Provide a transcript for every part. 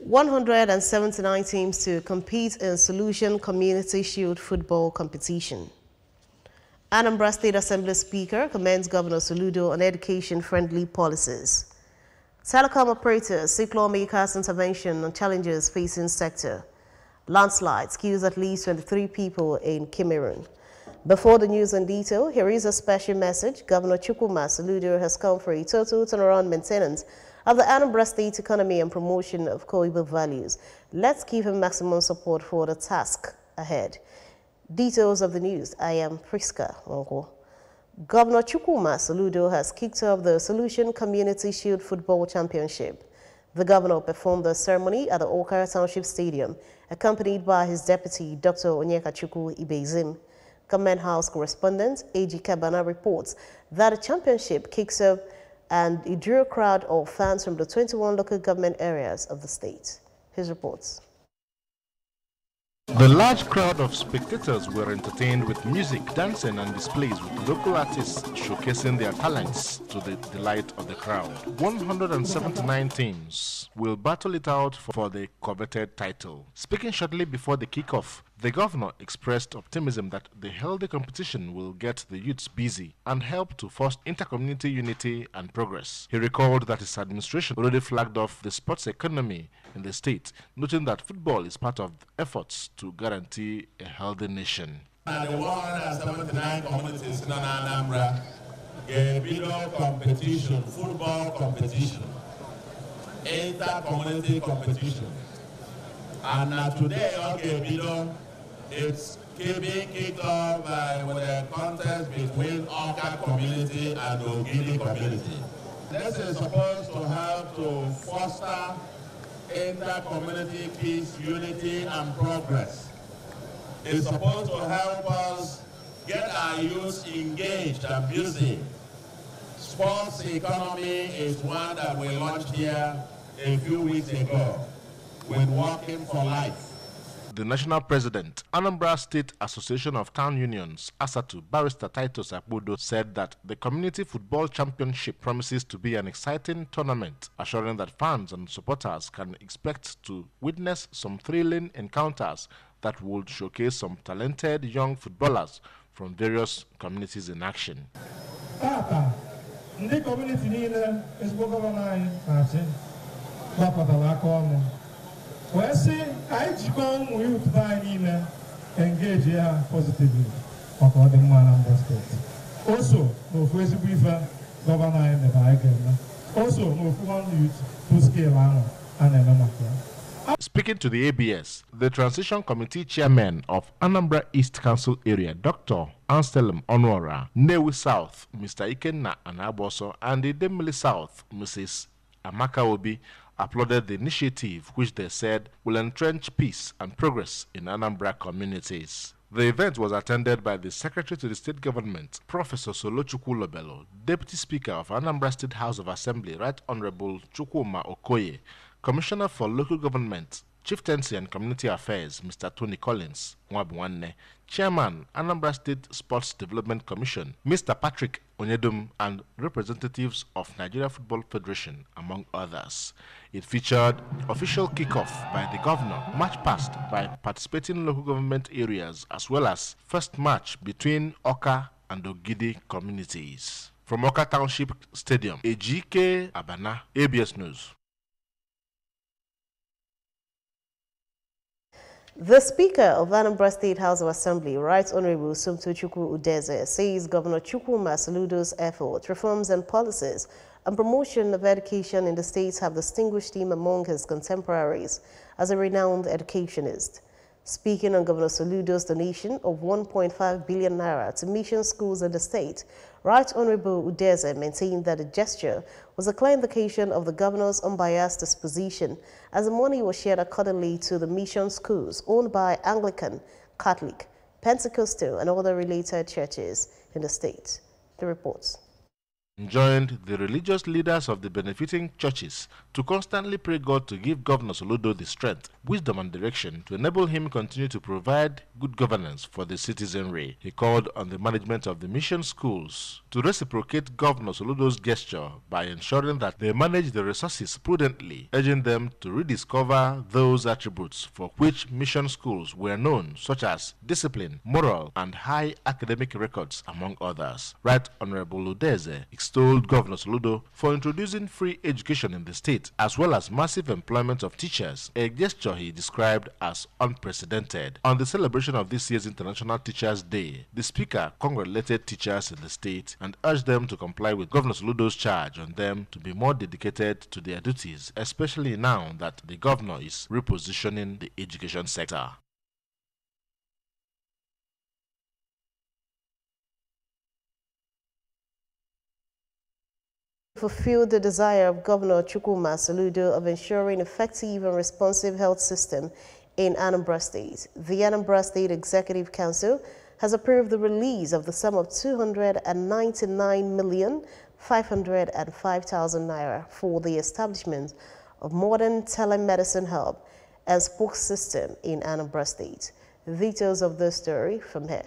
179 teams to compete in Solution Community Shield football competition. Anambra State Assembly Speaker commends Governor Soludo on education-friendly policies. Telecom operators seek lawmakers' intervention on challenges facing sector. Landslides kills at least 23 people in Cameroon. Before the news in detail, here is a special message. Governor Chukwuma Soludo has called for a total turnaround maintenance of the Anambra State economy and promotion of Koiba values. Let's give him maximum support for the task ahead. Details of the news. I am Priska Onko. Governor Chukwuma Soludo has kicked off the Solution Community Shield Football Championship. The governor performed the ceremony at the Okara Township Stadium, accompanied by his deputy, Dr. Onyekachukwu Ibezim. Government House correspondent A.G. Kabana reports that the championship kicks off and it drew a crowd of fans from the 21 local government areas of the state. His reports. The large crowd of spectators were entertained with music, dancing and displays with local artists showcasing their talents to the delight of the crowd. 179 teams will battle it out for the coveted title. Speaking shortly before the kickoff, the governor expressed optimism that the healthy competition will get the youths busy and help to foster inter-community unity and progress. He recalled that his administration already flagged off the sports economy in the state, noting that football is part of efforts to guarantee a healthy nation. The 179 communities in Anambra gave below competition, football competition, inter-community competition. And today, okay, below, it's being kicked off with a contest between Oka community and Ogidi community. This is supposed to help to foster inter-community peace, unity, and progress. It's supposed to help us get our youth engaged and busy. Sports economy is one that we launched here a few weeks ago with Walking for Life. The national president, Anambra State Association of Town Unions, ASATU, Barrister Titus Akbudo, said that the Community Football Championship promises to be an exciting tournament, assuring that fans and supporters can expect to witness some thrilling encounters that would showcase some talented young footballers from various communities in action. The community well, see, I come with time engage here positively about the Anambra State. Also, no first briefer governor in the Bagan. Also, no one youth to scale and Speaking to the ABS, the Transition Committee Chairman of Anambra East Council Area, Dr. Anstelm Onwara, Newi South, Mr. Ikenna Anaboso, and the Demili South, Mrs. Amaka Obi, applauded the initiative, which they said will entrench peace and progress in Anambra communities. The event was attended by the Secretary to the State Government, Professor Solochukwu Lobelo, Deputy Speaker of Anambra State House of Assembly, Right Honorable Chukwuma Okoye, Commissioner for Local Government, Chieftaincy and Community Affairs, Mr. Tony Collins Nwabwanne, Chairman, Anambra State Sports Development Commission, Mr. Patrick Onyedum, and representatives of Nigeria Football Federation, among others. It featured official kickoff by the governor, match passed by participating local government areas, as well as first match between Oka and Ogidi communities. From Oka Township Stadium, Ejike Abana, ABS News. The Speaker of Anambra State House of Assembly, Right Honorable Somtochukwu Udeze, says Governor Chukwuma Soludo's efforts, reforms and policies and promotion of education in the state have distinguished him among his contemporaries as a renowned educationist. Speaking on Governor Soludo's donation of 1.5 billion naira to mission schools in the state, Right Honorable Udeze maintained that the gesture was a clear indication of the governor's unbiased disposition, as the money was shared accordingly to the mission schools owned by Anglican, Catholic, Pentecostal, and other related churches in the state. The reports. Joined the religious leaders of the benefiting churches to constantly pray God to give Governor Soludo the strength, wisdom and direction to enable him continue to provide good governance for the citizenry. He called on the management of the mission schools to reciprocate Governor Soludo's gesture by ensuring that they manage the resources prudently, urging them to rediscover those attributes for which mission schools were known, such as discipline, moral, and high academic records, among others. Right Honorable Udeze extolled Governor Soludo for introducing free education in the state, as well as massive employment of teachers, a gesture he described as unprecedented. On the celebration of this year's International Teachers' Day, the speaker congratulated teachers in the state and urged them to comply with Governor Soludo's charge on them to be more dedicated to their duties, especially now that the governor is repositioning the education sector. Fulfilled the desire of Governor Chukwuma Soludo of ensuring effective and responsive health system in Anambra State. The Anambra State Executive Council has approved the release of the sum of 299,505,000 naira for the establishment of modern telemedicine hub and spokes system in Anambra State. Details of this story from here.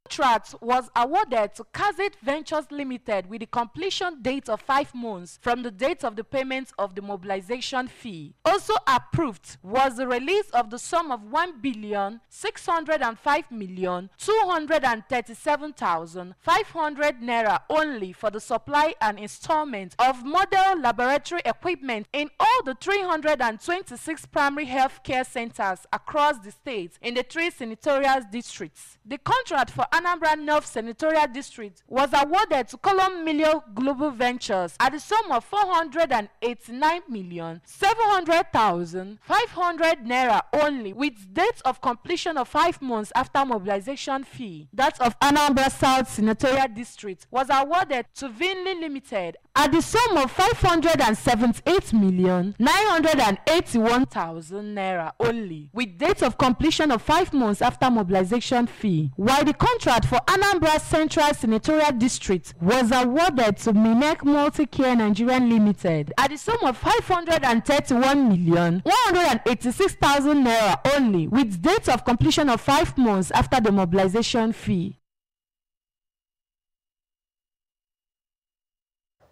Contract was awarded to Kazit Ventures Limited with the completion date of 5 months from the date of the payment of the mobilization fee. Also approved was the release of the sum of 1,605,237,500 naira only for the supply and installment of model laboratory equipment in all the 326 primary health care centers across the state in the 3 senatorial districts. The contract for Anambra North Senatorial District was awarded to Column Milio Global Ventures at the sum of 489,700,500 naira only, with date of completion of 5 months after mobilization fee. That of Anambra South Senatorial District was awarded to Vinley Limited at the sum of 578,981,000 naira only, with date of completion of 5 months after mobilization fee, while the contract for Anambra Central Senatorial District was awarded to Minek Multicare Nigerian Limited at the sum of 531,186,000 naira only, with date of completion of 5 months after the mobilization fee.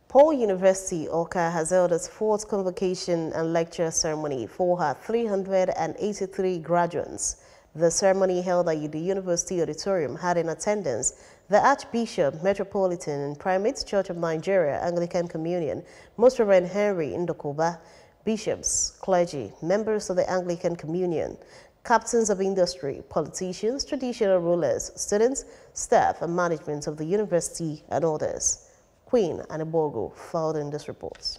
Paul University, Awka, has held its 4th convocation and lecture ceremony for her 383 graduates. The ceremony held at the University Auditorium had in attendance the Archbishop, Metropolitan and Primate Church of Nigeria, Anglican Communion, Most Reverend Henry Ndokoba, bishops, clergy, members of the Anglican Communion, captains of industry, politicians, traditional rulers, students, staff and management of the university and others. Queen Anibogo filed in this report.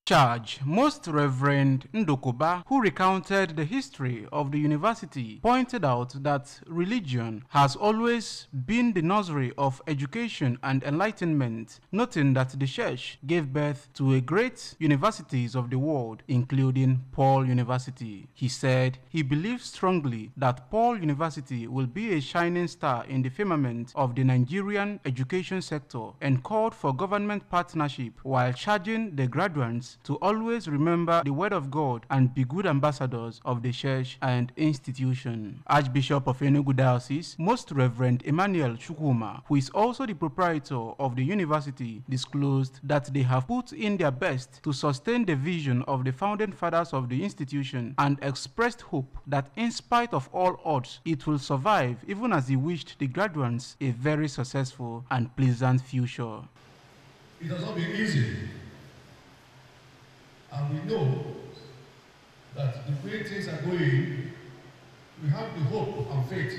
Charge, Most Reverend Ndokoba, who recounted the history of the university, pointed out that religion has always been the nursery of education and enlightenment, noting that the church gave birth to a great universities of the world, including Paul University. He said he believes strongly that Paul University will be a shining star in the firmament of the Nigerian education sector, and called for government partnership while charging the graduates to always remember the word of God and be good ambassadors of the church and institution. Archbishop of Enugu Diocese, Most Reverend Emmanuel Chukwuma, who is also the proprietor of the university, disclosed that they have put in their best to sustain the vision of the founding fathers of the institution and expressed hope that in spite of all odds, it will survive, even as he wished the graduates a very successful and pleasant future. It has not been easy. And we know that the way things are going, we have the hope and faith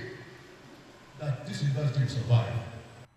that this university will survive.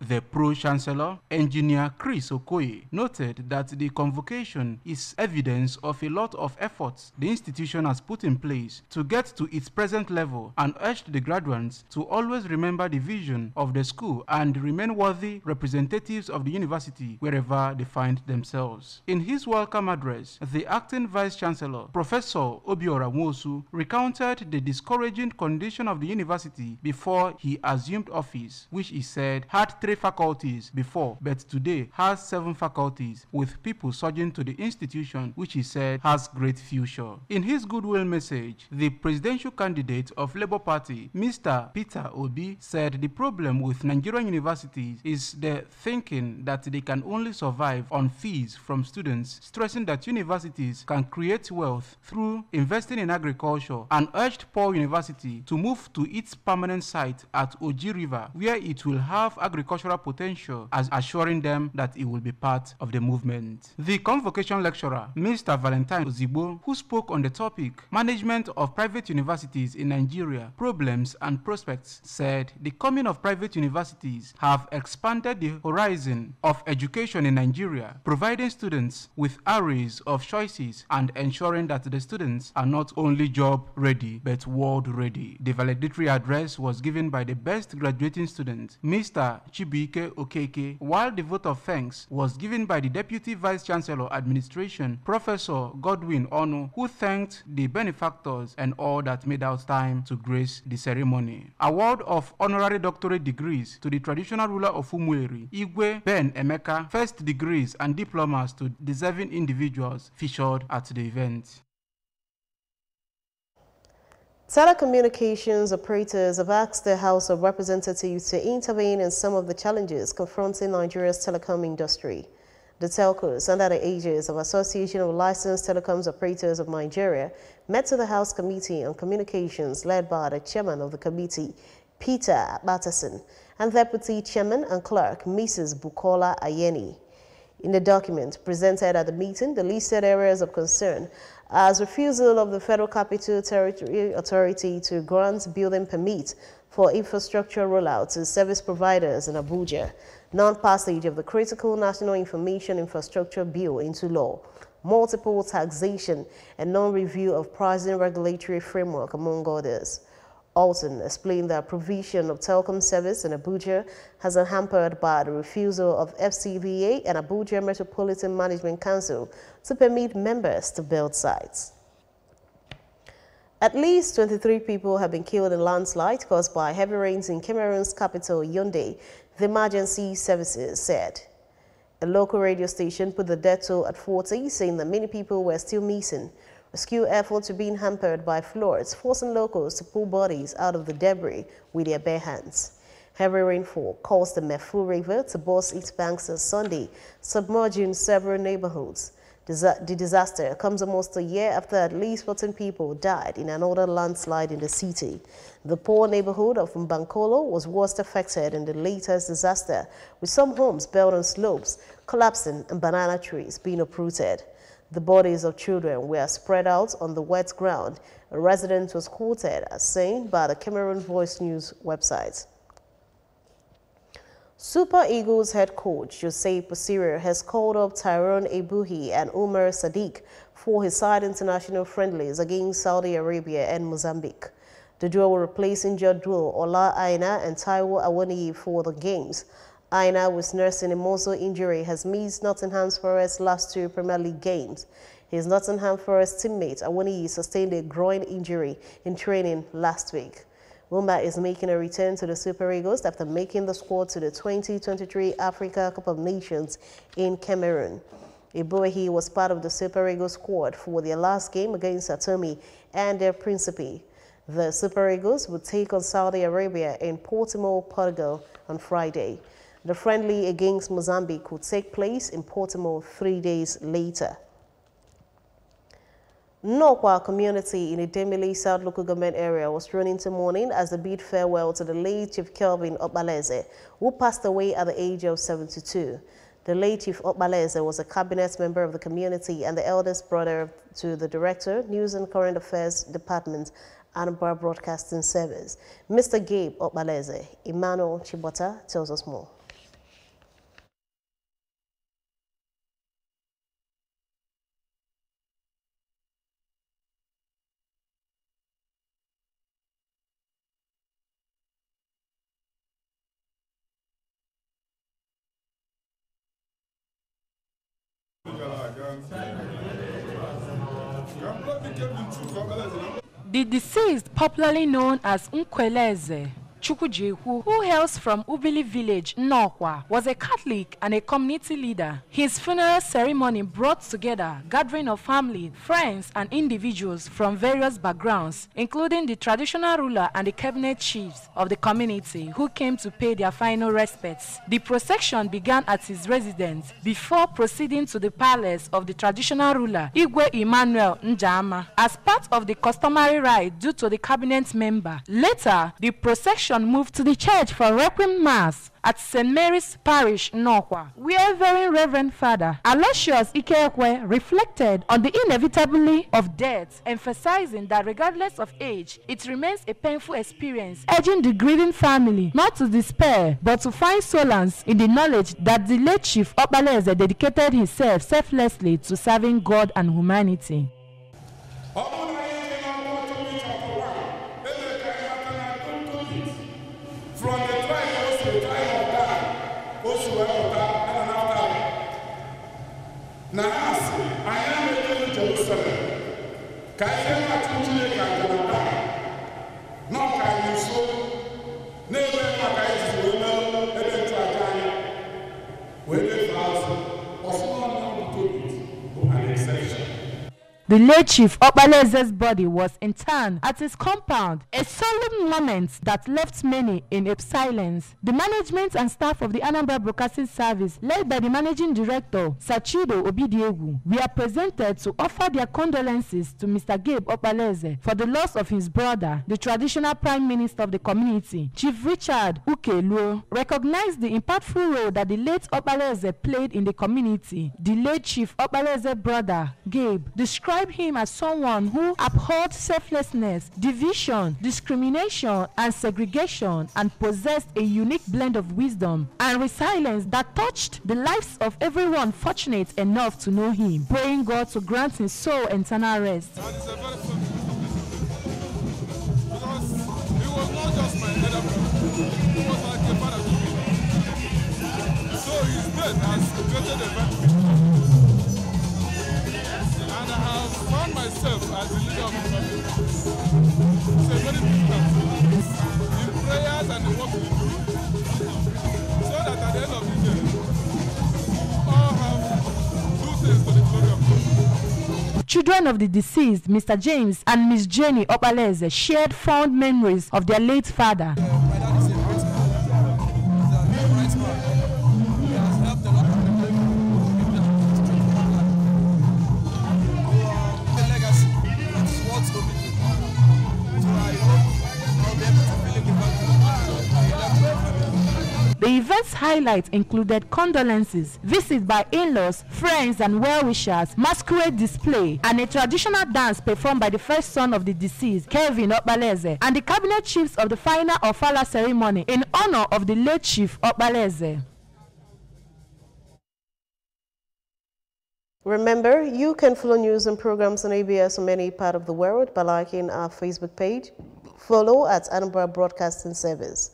The Pro-Chancellor, Engineer Chris Okoye, noted that the convocation is evidence of a lot of efforts the institution has put in place to get to its present level, and urged the graduates to always remember the vision of the school and remain worthy representatives of the university wherever they find themselves. In his welcome address, the acting Vice-Chancellor, Professor Obiora Nwosu, recounted the discouraging condition of the university before he assumed office, which he said had 3 faculties faculties before, but today has 7 faculties, with people surging to the institution, which he said has great future. In his goodwill message, the presidential candidate of Labour Party, Mr. Peter Obi, said the problem with Nigerian universities is the thinking that they can only survive on fees from students, stressing that universities can create wealth through investing in agriculture, and urged Paul University to move to its permanent site at Oji River, where it will have agricultural potential, as assuring them that it will be part of the movement. The convocation lecturer, Mr. Valentine Ozigbo, who spoke on the topic, Management of Private Universities in Nigeria, Problems and Prospects, said the coming of private universities have expanded the horizon of education in Nigeria, providing students with arrays of choices and ensuring that the students are not only job ready but world ready. The valedictory address was given by the best graduating student, Mr. Chibuike Okeke, while the vote of thanks was given by the Deputy Vice Chancellor Administration, Professor Godwin Onu, who thanked the benefactors and all that made out time to grace the ceremony. Award of honorary doctorate degrees to the traditional ruler of Umueri, Igwe Ben Emeka, first degrees and diplomas to deserving individuals featured at the event. Telecommunications operators have asked the House of Representatives to intervene in some of the challenges confronting Nigeria's telecom industry. The telcos, under the aegis of Association of Licensed Telecoms Operators of Nigeria, met to the House Committee on Communications led by the chairman of the committee, Peter Batterson, and Deputy Chairman and Clerk, Mrs. Bukola Ayeni. In the document presented at the meeting, the listed areas of concern as refusal of the Federal Capital Territory Authority to grant building permits for infrastructure rollout to service providers in Abuja, non-passage of the Critical National Information Infrastructure Bill into law, multiple taxation and non-review of pricing regulatory framework, among others. Alton explained that provision of telecom service in Abuja has been hampered by the refusal of FCVA and Abuja Metropolitan Management Council to permit members to build sites. At least 23 people have been killed in landslides caused by heavy rains in Cameroon's capital, Yaoundé, the emergency services said. A local radio station put the death toll at 40, saying that many people were still missing. Rescue efforts are being hampered by floods, forcing locals to pull bodies out of the debris with their bare hands. Heavy rainfall caused the Mefu River to burst its banks on Sunday, submerging several neighborhoods. The disaster comes almost a year after at least 14 people died in another landslide in the city. The poor neighborhood of Mbankolo was worst affected in the latest disaster, with some homes built on slopes collapsing and banana trees being uprooted. The bodies of children were spread out on the wet ground, a resident was quoted as saying by the Cameroon Voice News website. Super Eagles head coach Jose Pesiro has called up Tyrone Ebuhi and Umar Sadiq for his side international friendlies against Saudi Arabia and Mozambique. The duo will replace injured duo Ola Aina and Taiwo Awoniyi for the games. Aina, with nursing a muscle injury, has missed Nottingham Forest's last 2 Premier League games. His Nottingham Forest teammate Awoniyi sustained a groin injury in training last week. Wumba is making a return to the Super Eagles after making the squad to the 2023 Africa Cup of Nations in Cameroon. Ebuhi was part of the Super Eagles squad for their last game against Atomi and their Principe. The Super Eagles would take on Saudi Arabia in Portimao, Portugal on Friday. The friendly against Mozambique would take place in Portimao 3 days later. Nokwa community in the Idemili South local government area was thrown into mourning as they bid farewell to the late Chief Kelvin Okbaleze, who passed away at the age of 72. The late Chief Okbaleze was a cabinet member of the community and the eldest brother to the Director, News and Current Affairs Department, Anambra Broadcasting Service. Mr. Gabe Okbaleze, Emmanuel Chibota tells us more. The deceased, popularly known as Nkweleze, Chukwujehu, who hails from Ubili village, Nnokwa, was a Catholic and a community leader. His funeral ceremony brought together gathering of family, friends, and individuals from various backgrounds, including the traditional ruler and the cabinet chiefs of the community who came to pay their final respects. The procession began at his residence before proceeding to the palace of the traditional ruler, Igwe Emmanuel Njama, as part of the customary rite due to the cabinet member. Later, the procession moved to the church for Requiem Mass at St. Mary's Parish, Nnokwa, where Very Reverend Father Aloysius Ikekwe reflected on the inevitability of death, emphasizing that regardless of age, it remains a painful experience, urging the grieving family not to despair, but to find solace in the knowledge that the late Chief Okpalaeze dedicated himself selflessly to serving God and humanity. From the tribe to the tribe of God, also now, I am in Jerusalem. Can The late Chief Okpalaeze's body was interned at his compound, a solemn moment that left many in silence. The management and staff of the Anambra Broadcasting Service, led by the Managing Director, Sachido Obidiegwu, were presented to offer their condolences to Mr. Gabe Okpalaeze for the loss of his brother, the traditional Prime Minister of the community. Chief Richard Ukeluo recognized the impactful role that the late Okpalaeze played in the community. The late Chief Okpalaeze's brother, Gabe, described him as someone who abhorred selflessness, division, discrimination, and segregation, and possessed a unique blend of wisdom and resilience that touched the lives of everyone fortunate enough to know him, praying God to grant his soul eternal rest. Because he was not just my elder brother, he was like a father to me. So his death has created a vacuum. And I have found myself as the leader of the family. It's a very big task in prayers and the work we do, so that at the end of the day, we all have do things to the glory of God. Children of the deceased, Mr. James and Miss Jenny Okpalaeze, shared fond memories of their late father. My dad is a great man. He's a bright man. He has helped a lot of people. The legacy is what will be. So I hope I'll be able to feel the value. The event's highlights included condolences, visits by in-laws, friends and well-wishers, masquerade display, and a traditional dance performed by the first son of the deceased, Kevin Okpalaeze, and the cabinet chiefs of the final Ofala ceremony in honor of the late Chief Okpalaeze. Remember, you can follow news and programs on ABS from any part of the world by liking our Facebook page. Follow at Anambra Broadcasting Service.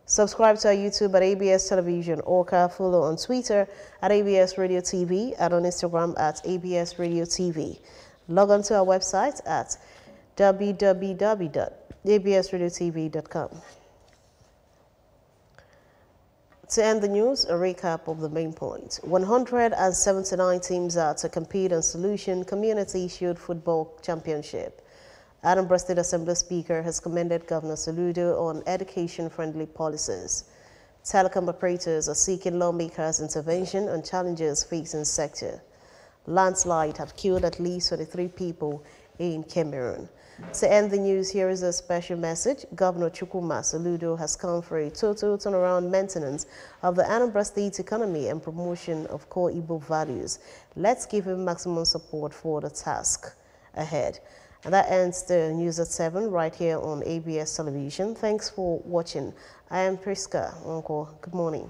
Subscribe to our YouTube at ABS Television, or follow on Twitter at ABS Radio TV and on Instagram at ABS Radio TV. Log on to our website at www.absradiotv.com. To end the news, a recap of the main points. 179 teams are to compete in Solution Community Shield Football Championship. Anambra State Assembly Speaker has commended Governor Soludo on education-friendly policies. Telecom operators are seeking lawmakers' intervention on challenges facing sector. Landslide have killed at least 23 people in Cameroon. To end the news, here is a special message. Governor Chukwuma Soludo has called for a total turnaround maintenance of the Anambra State economy and promotion of core Igbo values. Let's give him maximum support for the task ahead. And that ends the news at 7 right here on ABS Television. Thanks for watching. I am Priska Onko. Good morning.